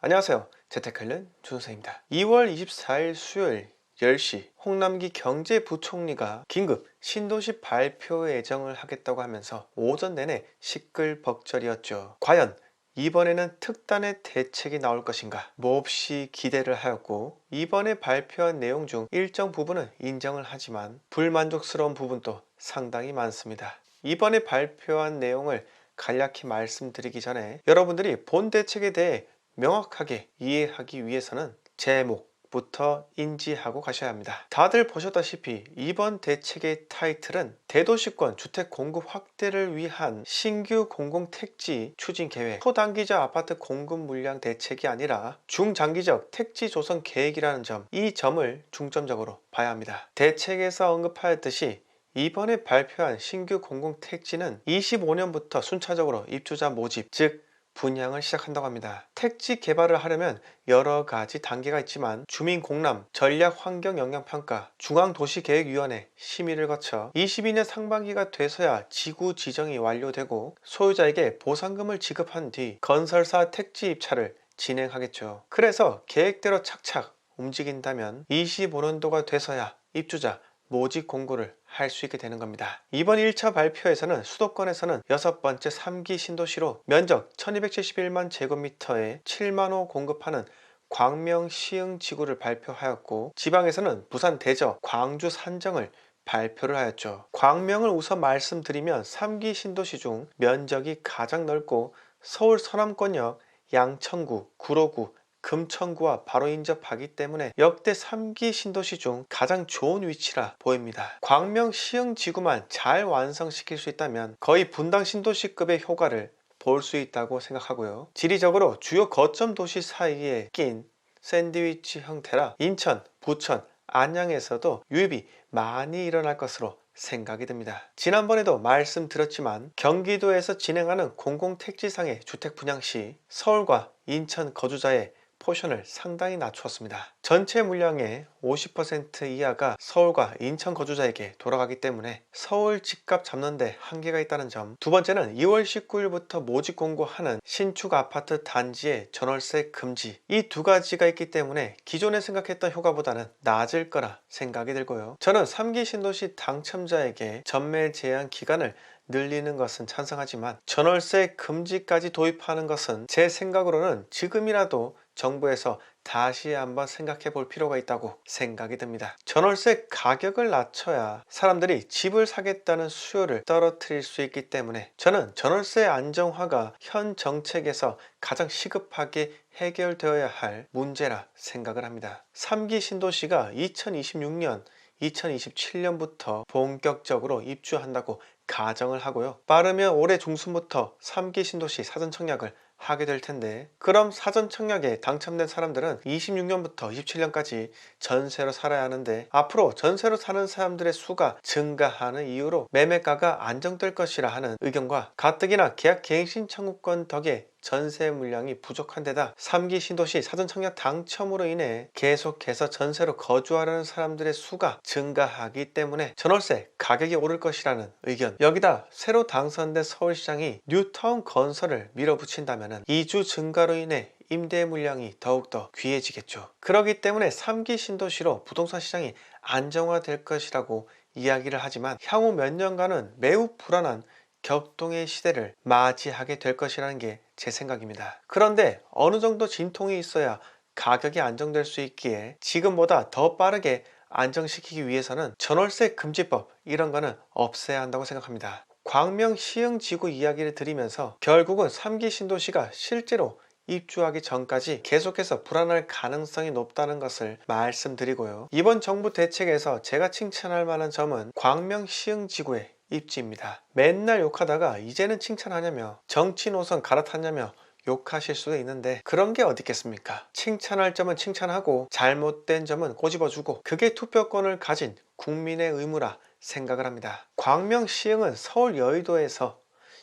안녕하세요. 재테크알른 준호입니다. 2월 24일 수요일 10시 홍남기 경제부총리가 긴급 신도시 발표 예정을 하겠다고 하면서 오전 내내 시끌벅적이었죠. 과연 이번에는 특단의 대책이 나올 것인가 몹시 기대를 하였고, 이번에 발표한 내용 중 일정 부분은 인정을 하지만 불만족스러운 부분도 상당히 많습니다. 이번에 발표한 내용을 간략히 말씀드리기 전에 여러분들이 본 대책에 대해 명확하게 이해하기 위해서는 제목부터 인지하고 가셔야 합니다. 다들 보셨다시피 이번 대책의 타이틀은 대도시권 주택 공급 확대를 위한 신규 공공택지 추진 계획, 초단기적 아파트 공급 물량 대책이 아니라 중장기적 택지 조성 계획이라는 점, 이 점을 중점적으로 봐야 합니다. 대책에서 언급하였듯이 이번에 발표한 신규 공공택지는 25년부터 순차적으로 입주자 모집, 즉 분양을 시작한다고 합니다. 택지 개발을 하려면 여러 가지 단계가 있지만 주민 공람, 전략 환경 영향 평가, 중앙도시계획위원회 심의를 거쳐 22년 상반기가 돼서야 지구 지정이 완료되고 소유자에게 보상금을 지급한 뒤 건설사 택지 입찰을 진행하겠죠. 그래서 계획대로 착착 움직인다면 25년도가 돼서야 입주자 모집 공고를 할 수 있게 되는 겁니다. 이번 1차 발표에서는 수도권에서는 6번째 3기 신도시로 면적 1271만 제곱미터에 7만호 공급하는 광명 시흥 지구를 발표하였고, 지방에서는 부산 대저 광주 산정을 발표를 하였죠. 광명을 우선 말씀드리면 3기 신도시 중 면적이 가장 넓고 서울 서남권역 양천구, 구로구, 금천구와 바로 인접하기 때문에 역대 3기 신도시 중 가장 좋은 위치라 보입니다. 광명 시흥 지구만 잘 완성시킬 수 있다면 거의 분당 신도시급의 효과를 볼 수 있다고 생각하고요. 지리적으로 주요 거점 도시 사이에 낀 샌드위치 형태라 인천, 부천, 안양에서도 유입이 많이 일어날 것으로 생각이 듭니다. 지난번에도 말씀드렸지만 경기도에서 진행하는 공공택지상의 주택 분양 시 서울과 인천 거주자의 포션을 상당히 낮추었습니다. 전체 물량의 50% 이하가 서울과 인천 거주자에게 돌아가기 때문에 서울 집값 잡는 데 한계가 있다는 점, 두 번째는 2월 19일부터 모집 공고하는 신축 아파트 단지의 전월세 금지, 이 두 가지가 있기 때문에 기존에 생각했던 효과보다는 낮을 거라 생각이 들고요. 저는 3기 신도시 당첨자에게 전매 제한 기간을 늘리는 것은 찬성하지만 전월세 금지까지 도입하는 것은 제 생각으로는 지금이라도 정부에서 다시 한번 생각해 볼 필요가 있다고 생각이 듭니다. 전월세 가격을 낮춰야 사람들이 집을 사겠다는 수요를 떨어뜨릴 수 있기 때문에 저는 전월세 안정화가 현 정책에서 가장 시급하게 해결되어야 할 문제라 생각을 합니다. 3기 신도시가 2026년 2027년부터 본격적으로 입주한다고 가정을 하고요. 빠르면 올해 중순부터 3기 신도시 사전 청약을 하게 될 텐데, 그럼 사전 청약에 당첨된 사람들은 26년부터 27년까지 전세로 살아야 하는데, 앞으로 전세로 사는 사람들의 수가 증가하는 이유로 매매가가 안정될 것이라 하는 의견과 가뜩이나 계약 갱신 청구권 덕에 전세 물량이 부족한 데다 3기 신도시 사전 청약 당첨으로 인해 계속해서 전세로 거주하려는 사람들의 수가 증가하기 때문에 전월세 가격이 오를 것이라는 의견, 여기다 새로 당선된 서울시장이 뉴타운 건설을 밀어붙인다면 이주 증가로 인해 임대 물량이 더욱더 귀해지겠죠. 그렇기 때문에 3기 신도시로 부동산 시장이 안정화될 것이라고 이야기를 하지만 향후 몇 년간은 매우 불안한 격동의 시대를 맞이하게 될 것이라는 게 제 생각입니다. 그런데 어느 정도 진통이 있어야 가격이 안정될 수 있기에 지금보다 더 빠르게 안정시키기 위해서는 전월세 금지법 이런 거는 없애야 한다고 생각합니다. 광명 시흥 지구 이야기를 드리면서 결국은 3기 신도시가 실제로 입주하기 전까지 계속해서 불안할 가능성이 높다는 것을 말씀드리고요. 이번 정부 대책에서 제가 칭찬할 만한 점은 광명 시흥 지구의 입지입니다. 맨날 욕하다가 이제는 칭찬하냐며, 정치 노선 갈아탔냐며 욕하실 수도 있는데 그런 게 어디 있겠습니까? 칭찬할 점은 칭찬하고 잘못된 점은 꼬집어주고, 그게 투표권을 가진 국민의 의무라 생각을 합니다. 광명 시흥은 서울 여의도에서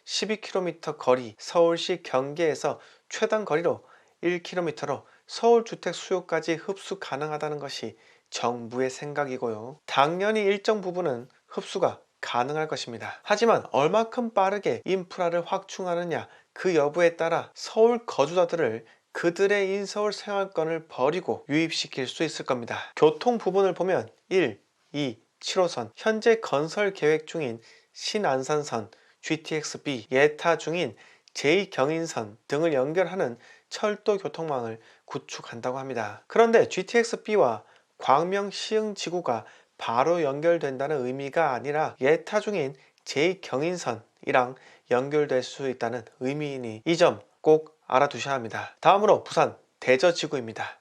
12km 거리, 서울시 경계에서 최단 거리로 1km로 서울 주택 수요까지 흡수 가능하다는 것이 정부의 생각이고요. 당연히 일정 부분은 흡수가 가능할 것입니다. 하지만 얼마큼 빠르게 인프라를 확충하느냐, 그 여부에 따라 서울 거주자들을 그들의 인서울 생활권을 버리고 유입시킬 수 있을 겁니다. 교통 부분을 보면 1, 2, 7호선, 현재 건설 계획 중인 신안산선, GTX-B, 예타 중인 제2경인선 등을 연결하는 철도 교통망을 구축한다고 합니다. 그런데 GTX-B와 광명 시흥지구가 바로 연결된다는 의미가 아니라 예타 중인 제2경인선이랑 연결될 수 있다는 의미이니 이 점 꼭 알아두셔야 합니다. 다음으로 부산 대저지구입니다.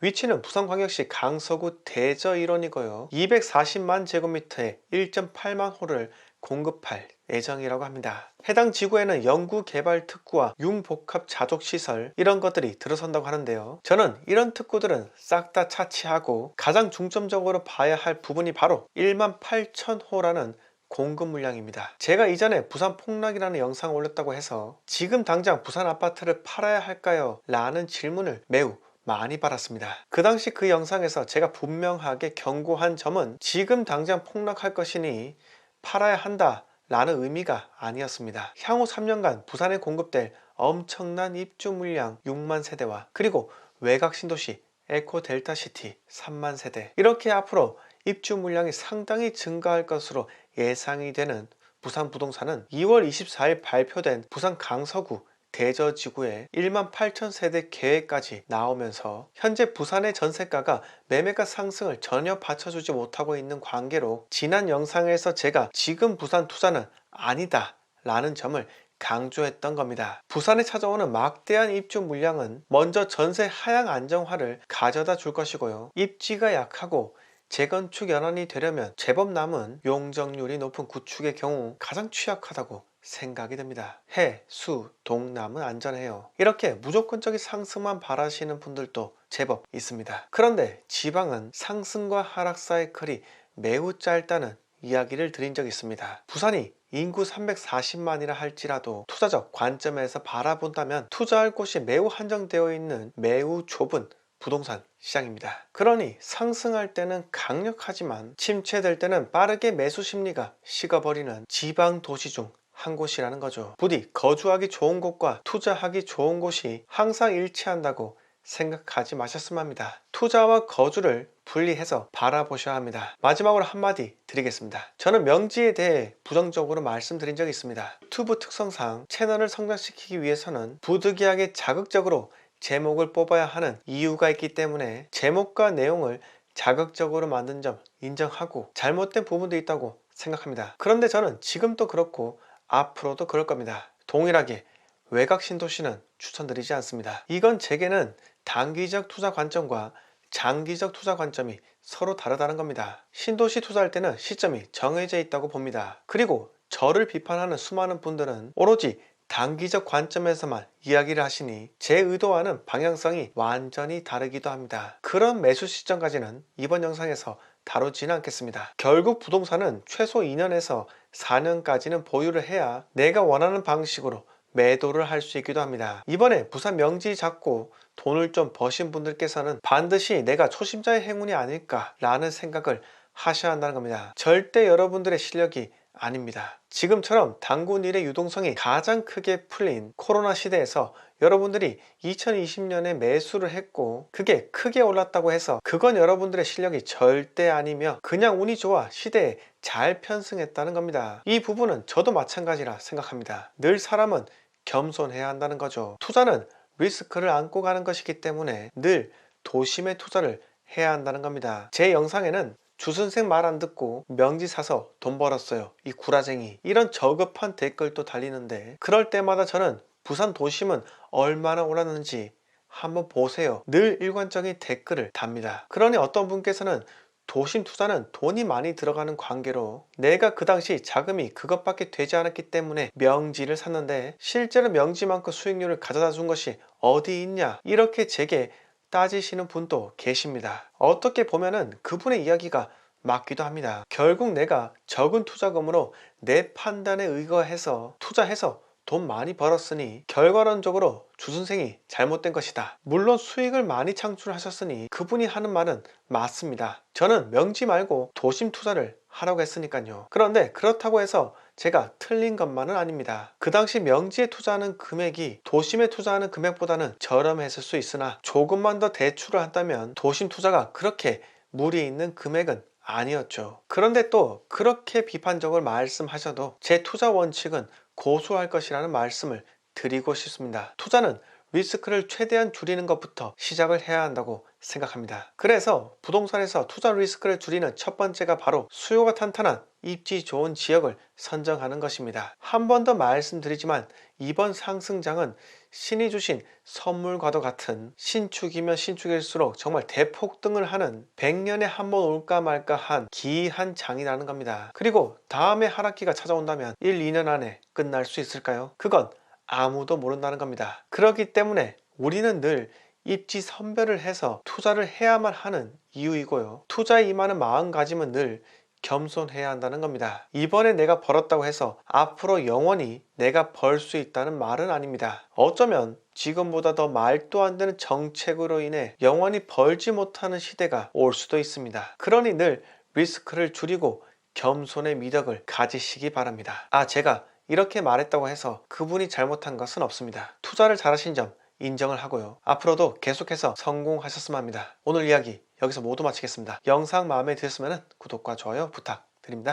위치는 부산광역시 강서구 대저 일원이고요. 240만 제곱미터의 1.8만 호를 공급할 예정이라고 합니다. 해당 지구에는 연구개발 특구와 융복합 자족시설 이런 것들이 들어선다고 하는데요. 저는 이런 특구들은 싹 다 차치하고 가장 중점적으로 봐야 할 부분이 바로 18,000호라는 공급 물량입니다. 제가 이전에 부산 폭락이라는 영상을 올렸다고 해서 지금 당장 부산 아파트를 팔아야 할까요? 라는 질문을 매우 많이 받았습니다. 그 당시 그 영상에서 제가 분명하게 경고한 점은 지금 당장 폭락할 것이니 팔아야 한다 라는 의미가 아니었습니다. 향후 3년간 부산에 공급될 엄청난 입주 물량 6만 세대와 그리고 외곽 신도시 에코 델타시티 3만 세대, 이렇게 앞으로 입주 물량이 상당히 증가할 것으로 예상이 되는 부산 부동산은 2월 24일 발표된 부산 강서구 대저지구의 18,000세대 계획까지 나오면서 현재 부산의 전세가가 매매가 상승을 전혀 받쳐주지 못하고 있는 관계로 지난 영상에서 제가 지금 부산 투자는 아니다 라는 점을 강조했던 겁니다. 부산에 찾아오는 막대한 입주 물량은 먼저 전세 하향 안정화를 가져다 줄 것이고요. 입지가 약하고 재건축 연한이 되려면 제법 남은 용적률이 높은 구축의 경우 가장 취약하다고 생각이 듭니다. 해, 수, 동남은 안전해요. 이렇게 무조건적인 상승만 바라시는 분들도 제법 있습니다. 그런데 지방은 상승과 하락 사이클이 매우 짧다는 이야기를 드린 적이 있습니다. 부산이 인구 340만이라 할지라도 투자적 관점에서 바라본다면 투자할 곳이 매우 한정되어 있는 매우 좁은 부동산 시장입니다. 그러니 상승할 때는 강력하지만 침체될 때는 빠르게 매수 심리가 식어버리는 지방 도시 중 한 곳이라는 거죠. 부디 거주하기 좋은 곳과 투자하기 좋은 곳이 항상 일치한다고 생각하지 마셨으면 합니다. 투자와 거주를 분리해서 바라보셔야 합니다. 마지막으로 한마디 드리겠습니다. 저는 명지에 대해 부정적으로 말씀드린 적이 있습니다. 유튜브 특성상 채널을 성장시키기 위해서는 부득이하게 자극적으로 제목을 뽑아야 하는 이유가 있기 때문에 제목과 내용을 자극적으로 만든 점 인정하고 잘못된 부분도 있다고 생각합니다. 그런데 저는 지금도 그렇고 앞으로도 그럴 겁니다. 동일하게 외곽 신도시는 추천드리지 않습니다. 이건 제게는 단기적 투자 관점과 장기적 투자 관점이 서로 다르다는 겁니다. 신도시 투자할 때는 시점이 정해져 있다고 봅니다. 그리고 저를 비판하는 수많은 분들은 오로지 단기적 관점에서만 이야기를 하시니 제 의도와는 방향성이 완전히 다르기도 합니다. 그런 매수 시점까지는 이번 영상에서 다루지는 않겠습니다. 결국 부동산은 최소 2년에서 4년까지는 보유를 해야 내가 원하는 방식으로 매도를 할 수 있기도 합니다. 이번에 부산 명지 잡고 돈을 좀 버신 분들께서는 반드시 내가 초심자의 행운이 아닐까 라는 생각을 하셔야 한다는 겁니다. 절대 여러분들의 실력이 아닙니다. 지금처럼 단군 일의 유동성이 가장 크게 풀린 코로나 시대에서 여러분들이 2020년에 매수를 했고 그게 크게 올랐다고 해서 그건 여러분들의 실력이 절대 아니며 그냥 운이 좋아 시대에 잘 편승했다는 겁니다. 이 부분은 저도 마찬가지라 생각합니다. 늘 사람은 겸손해야 한다는 거죠. 투자는 리스크를 안고 가는 것이기 때문에 늘 도심의 투자를 해야 한다는 겁니다. 제 영상에는 주선생 말 안 듣고 명지 사서 돈 벌었어요 이 구라쟁이, 이런 저급한 댓글도 달리는데 그럴 때마다 저는 부산 도심은 얼마나 올랐는지 한번 보세요 늘 일관적인 댓글을 답니다. 그러니 어떤 분께서는 도심 투자는 돈이 많이 들어가는 관계로 내가 그 당시 자금이 그것밖에 되지 않았기 때문에 명지를 샀는데 실제로 명지만큼 수익률을 가져다 준 것이 어디 있냐 이렇게 제게 따지시는 분도 계십니다. 어떻게 보면은 그분의 이야기가 맞기도 합니다. 결국 내가 적은 투자금으로 내 판단에 의거해서 투자해서 돈 많이 벌었으니 결과론적으로 주선생이 잘못된 것이다. 물론 수익을 많이 창출하셨으니 그분이 하는 말은 맞습니다. 저는 명지 말고 도심 투자를 하라고 했으니까요. 그런데 그렇다고 해서 제가 틀린 것만은 아닙니다. 그 당시 명지에 투자하는 금액이 도심에 투자하는 금액보다는 저렴했을 수 있으나 조금만 더 대출을 한다면 도심 투자가 그렇게 무리 있는 금액은 아니었죠. 그런데 또 그렇게 비판적으로 말씀하셔도 제 투자 원칙은 고수할 것이라는 말씀을 드리고 싶습니다. 투자는 리스크를 최대한 줄이는 것부터 시작을 해야 한다고 생각합니다. 그래서 부동산에서 투자 리스크를 줄이는 첫 번째가 바로 수요가 탄탄한 입지 좋은 지역을 선정하는 것입니다. 한 번 더 말씀드리지만 이번 상승장은 신이 주신 선물과도 같은 신축이면 신축일수록 정말 대폭등을 하는 100년에 한 번 올까 말까 한 기이한 장이라는 겁니다. 그리고 다음에 하락기가 찾아온다면 1, 2년 안에 끝날 수 있을까요? 그건 아무도 모른다는 겁니다. 그렇기 때문에 우리는 늘 입지 선별을 해서 투자를 해야만 하는 이유이고요. 투자에 임하는 마음가짐은 늘 겸손해야 한다는 겁니다. 이번에 내가 벌었다고 해서 앞으로 영원히 내가 벌 수 있다는 말은 아닙니다. 어쩌면 지금보다 더 말도 안 되는 정책으로 인해 영원히 벌지 못하는 시대가 올 수도 있습니다. 그러니 늘 리스크를 줄이고 겸손의 미덕을 가지시기 바랍니다. 제가 이렇게 말했다고 해서 그분이 잘못한 것은 없습니다. 투자를 잘하신 점 인정을 하고요. 앞으로도 계속해서 성공하셨으면 합니다. 오늘 이야기 여기서 모두 마치겠습니다. 영상 마음에 드셨으면 구독과 좋아요 부탁드립니다.